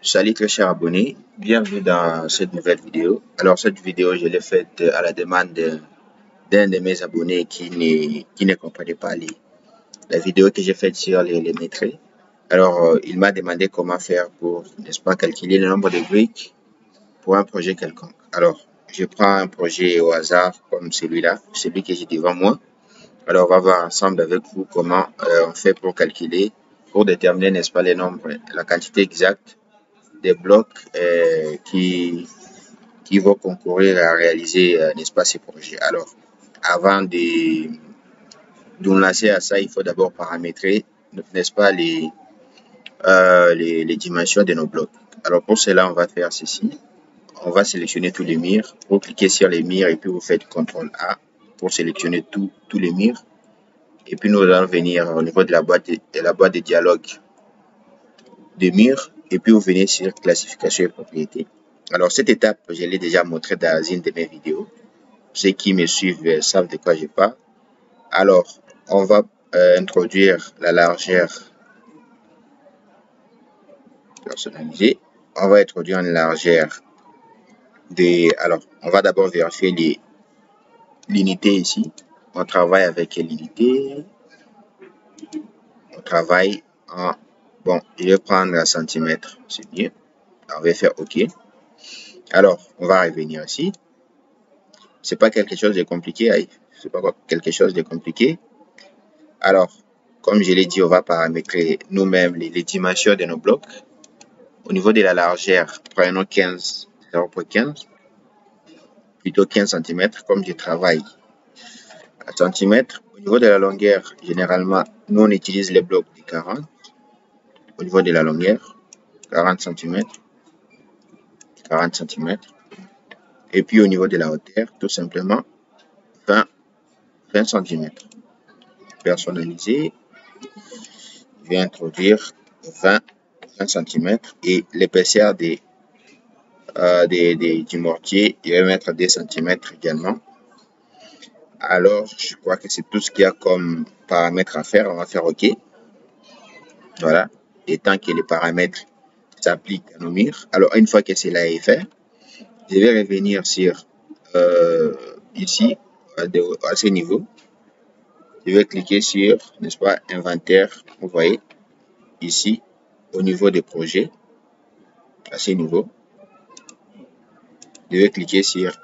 Salut très cher abonné, bienvenue dans cette nouvelle vidéo. Alors cette vidéo, je l'ai faite à la demande d'un de mes abonnés qui ne comprenait pas la vidéo que j'ai faite sur les métriques. Alors il m'a demandé comment faire pour, n'est-ce pas, calculer le nombre de briques pour un projet quelconque. Alors je prends un projet au hasard comme celui-là, celui que j'ai devant moi. Alors on va voir ensemble avec vous comment on fait pour calculer, pour déterminer, n'est-ce pas, les nombres, la quantité exacte des blocs qui vont concourir à réaliser, n'est-ce pas, ces projets. Alors, avant de nous lancer à ça, il faut d'abord paramétrer, n'est-ce pas, les dimensions de nos blocs. Alors, pour cela, on va faire ceci. On va sélectionner tous les murs. Vous cliquez sur les murs et puis vous faites CTRL A pour sélectionner tous les murs. Et puis, nous allons venir au niveau de la boîte de dialogue des murs. Et puis, vous venez sur classification et propriétés. Alors, cette étape, je l'ai déjà montré dans une de mes vidéos. Ceux qui me suivent savent de quoi je parle. Alors, on va introduire la largeur personnalisée. On va introduire une largeur de... Alors, on va d'abord vérifier l'unité ici. On travaille avec l'unité. On travaille en... Bon, je vais prendre un centimètre, c'est mieux. On va faire OK. Alors, on va revenir ici. C'est pas quelque chose de compliqué, hein. C'est pas quelque chose de compliqué. Alors, comme je l'ai dit, on va paramétrer nous-mêmes les dimensions de nos blocs. Au niveau de la largeur, prenons 0,15, plutôt 15 cm, comme je travaille à centimètres. Au niveau de la longueur, généralement, nous on utilise les blocs de 40. Au niveau de la longueur, 40 cm, 40 cm. Et puis au niveau de la hauteur, tout simplement, 20 cm. Personnalisé, je vais introduire 20 cm et l'épaisseur du mortier, je vais mettre 2 cm également. Alors, je crois que c'est tout ce qu'il y a comme paramètres à faire. On va faire OK. Voilà. Et tant que les paramètres s'appliquent à nos murs. Alors, une fois que cela est fait, je vais revenir sur ici, à ce niveau. Je vais cliquer sur, n'est-ce pas, inventaire. Vous voyez, ici, au niveau des projets, à ce niveau. Je vais cliquer sur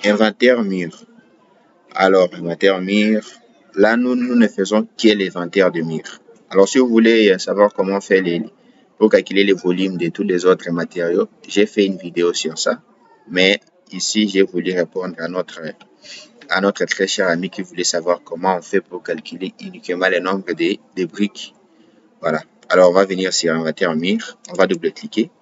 inventaire mur. Alors, inventaire mur. Là, nous ne faisons que l'inventaire de murs. Alors, si vous voulez savoir comment faire pour calculer les volumes de tous les autres matériaux, j'ai fait une vidéo sur ça. Mais ici, j'ai voulu répondre à notre très cher ami qui voulait savoir comment on fait pour calculer uniquement le nombre de briques. Voilà. Alors, on va venir sur inventaire mur. On va double-cliquer.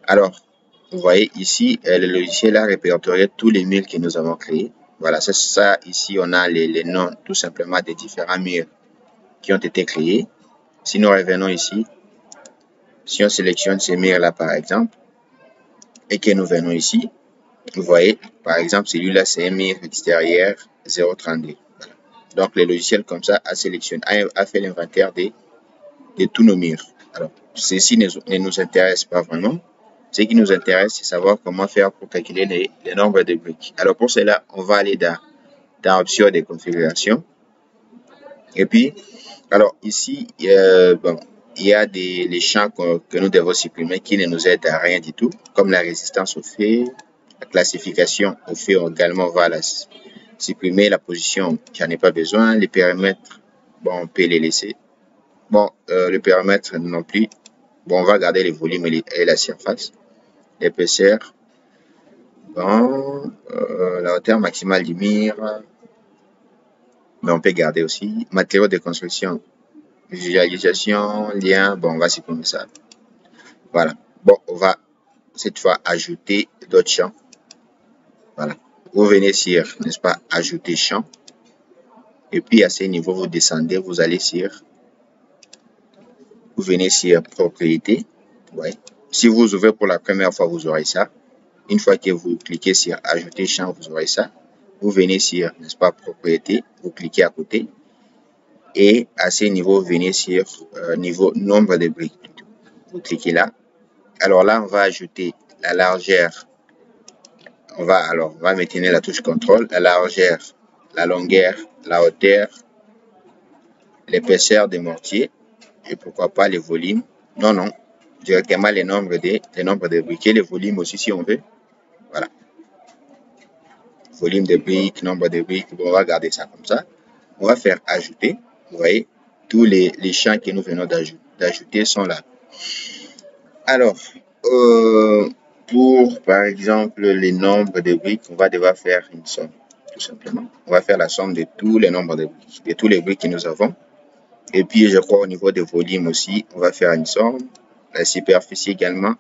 Alors, vous voyez ici, le logiciel a répertorié tous les murs que nous avons créés. Voilà, c'est ça. Ici, on a les noms tout simplement des différents murs qui ont été créés. Si nous revenons ici, si on sélectionne ces murs-là, par exemple, et que nous venons ici, vous voyez, par exemple, celui-là, c'est un mur extérieur 0,32. Voilà. Donc, le logiciel, comme ça, a fait l'inventaire de tous nos murs. Alors, ceci ne nous intéresse pas vraiment. Ce qui nous intéresse, c'est savoir comment faire pour calculer les nombres de briques. Alors, pour cela, on va aller dans option de configuration. Et puis, alors ici, bon, il y a les champs que nous devons supprimer qui ne nous aident à rien du tout, comme la résistance au feu, la classification au feu également, on va supprimer la position, j'en ai pas besoin, les périmètres, bon, on peut les laisser. Bon, le périmètre non plus, bon, on va garder les volumes et la surface, l'épaisseur, bon, la hauteur maximale du mur, mais on peut garder aussi, matériaux de construction, visualisation, lien, bon, on va supprimer ça. Voilà. Bon, on va cette fois ajouter d'autres champs. Voilà. Vous venez sur, n'est-ce pas, ajouter champ. Et puis à ce niveau, vous descendez, vous allez sur, vous venez sur propriété. Ouais. Si vous ouvrez pour la première fois, vous aurez ça. Une fois que vous cliquez sur ajouter champ, vous aurez ça. Vous venez sur, n'est-ce pas, propriété, vous cliquez à côté. Et à ce niveau, venez sur niveau nombre de briques. Vous cliquez là. Alors là, on va ajouter la largeur. On va maintenir la touche contrôle, la largeur, la longueur, la hauteur, l'épaisseur des mortiers et pourquoi pas les volumes. Non, directement les nombres de briques et les volumes aussi si on veut. Voilà. Volume de briques, nombre de briques. Bon, on va garder ça comme ça. On va faire ajouter. Vous voyez, tous les champs que nous venons d'ajouter sont là. Alors, pour par exemple les nombres de briques, on va devoir faire une somme, tout simplement. On va faire la somme de tous les nombres de briques, de tous les briques que nous avons. Et puis, je crois au niveau des volumes aussi, on va faire une somme. La superficie également,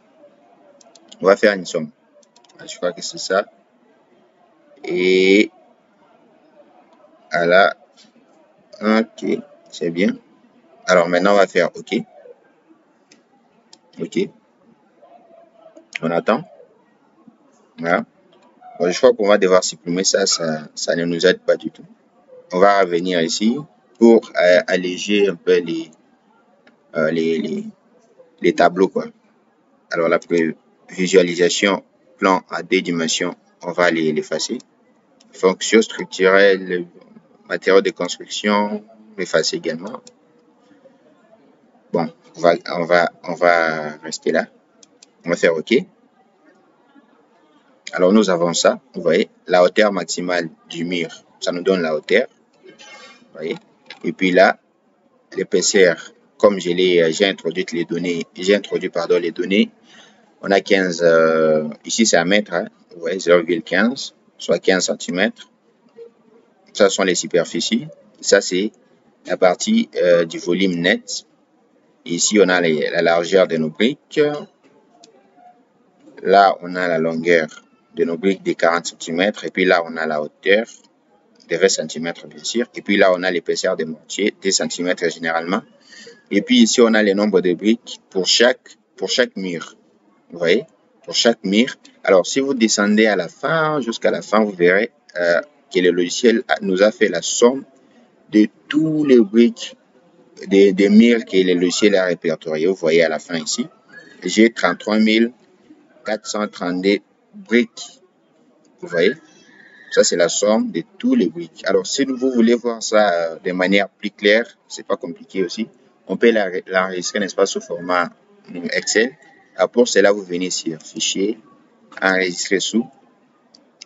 on va faire une somme. Je crois que c'est ça. Et voilà, ok, c'est bien. Alors maintenant, on va faire OK. OK. On attend. Voilà. Bon, je crois qu'on va devoir supprimer ça. Ça ne nous aide pas du tout. On va revenir ici pour alléger un peu les tableaux, quoi. Alors la visualisation plan à 2 dimensions, on va l'effacer. Fonctions structurelles, matériaux de construction, l'effacer également. Bon, on va rester là. On va faire OK. Alors nous avons ça, vous voyez, la hauteur maximale du mur, ça nous donne la hauteur, vous voyez. Et puis là, l'épaisseur, comme j'ai introduit les données, les données, on a 15, ici c'est un mètre, hein, vous voyez, 0,15, soit 15 cm. Ça sont les superficies. Ça c'est la partie du volume net. Ici on a la largeur de nos briques. Là on a la longueur de nos briques de 40 cm. Et puis là on a la hauteur de 20 cm bien sûr. Et puis là on a l'épaisseur des mortiers, 10 cm généralement. Et puis ici on a le nombre de briques pour chaque mur. Vous voyez, pour chaque mur. Alors si vous descendez à la fin, jusqu'à la fin, vous verrez que le logiciel nous a fait la somme de tous les briques des murs que le logiciel a répertorié. Vous voyez à la fin ici, j'ai 33 432 briques. Vous voyez, ça c'est la somme de tous les briques. Alors si vous voulez voir ça de manière plus claire, c'est pas compliqué aussi. On peut l'enregistrer, n'est-ce pas, sous format Excel. Alors pour cela, vous venez sur Fichier, Enregistrer sous.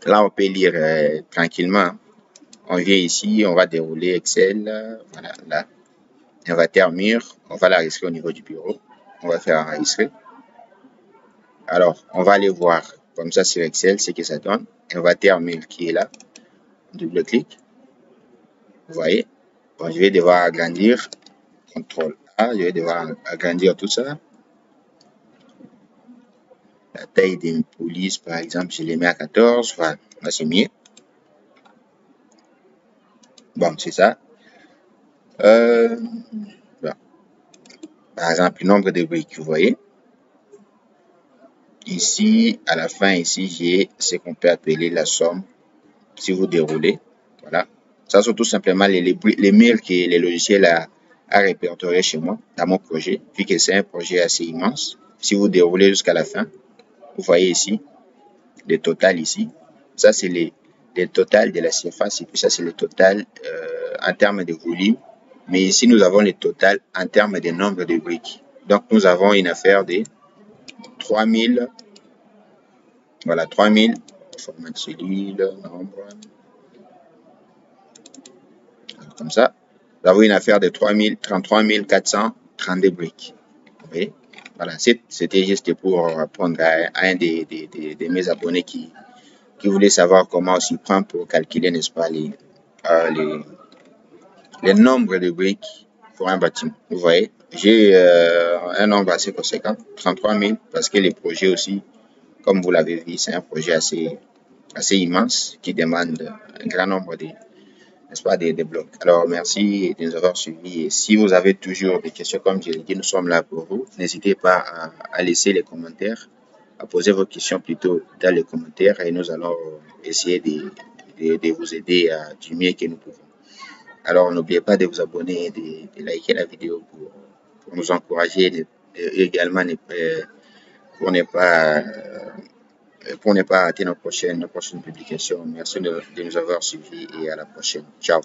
Là, on peut lire tranquillement. On vient ici, on va dérouler Excel. Voilà, là. Inventaire mur, on va l'enregistrer au niveau du bureau. On va faire enregistrer. Alors, on va aller voir comme ça sur Excel ce que ça donne. Inventaire mur qui est là. Double-clic. Vous voyez. Bon, je vais devoir agrandir. CTRL A, je vais devoir agrandir tout ça. La taille des polices, par exemple, je les mets à 14. Voilà, là c'est mieux. Bon, c'est ça. Voilà. Par exemple, le nombre de briques, vous voyez. Ici, à la fin, ici, j'ai ce qu'on peut appeler la somme. Si vous déroulez, voilà. Ça sont tout simplement les murs que le logiciel a répertorié chez moi, dans mon projet, vu que c'est un projet assez immense. Si vous déroulez jusqu'à la fin, vous voyez ici, le total ici. Ça, c'est le total de la surface et puis ça, c'est le total en termes de volume. Mais ici, nous avons le total en termes de nombre de briques. Donc, nous avons une affaire de 3000. Voilà, 3000. Format de cellule, nombre. Comme ça. Nous avons une affaire de 33 432 briques. Vous voyez? Voilà, c'était juste pour répondre à un de mes abonnés qui voulait savoir comment on s'y prend pour calculer, n'est-ce pas, les nombres de briques pour un bâtiment. Vous voyez, j'ai un nombre assez conséquent, 33 000, parce que les projets aussi, comme vous l'avez vu, c'est un projet assez immense qui demande un grand nombre n'est-ce pas, des blocs. Alors, merci de nous avoir suivis. Et si vous avez toujours des questions, comme je l'ai dit, nous sommes là pour vous. N'hésitez pas à laisser les commentaires, à poser vos questions plutôt dans les commentaires et nous allons essayer de vous aider du mieux que nous pouvons. Alors, n'oubliez pas de vous abonner, de liker la vidéo pour nous encourager et également pour ne pas rater nos prochaines publications. Merci de nous avoir suivis et à la prochaine. Ciao.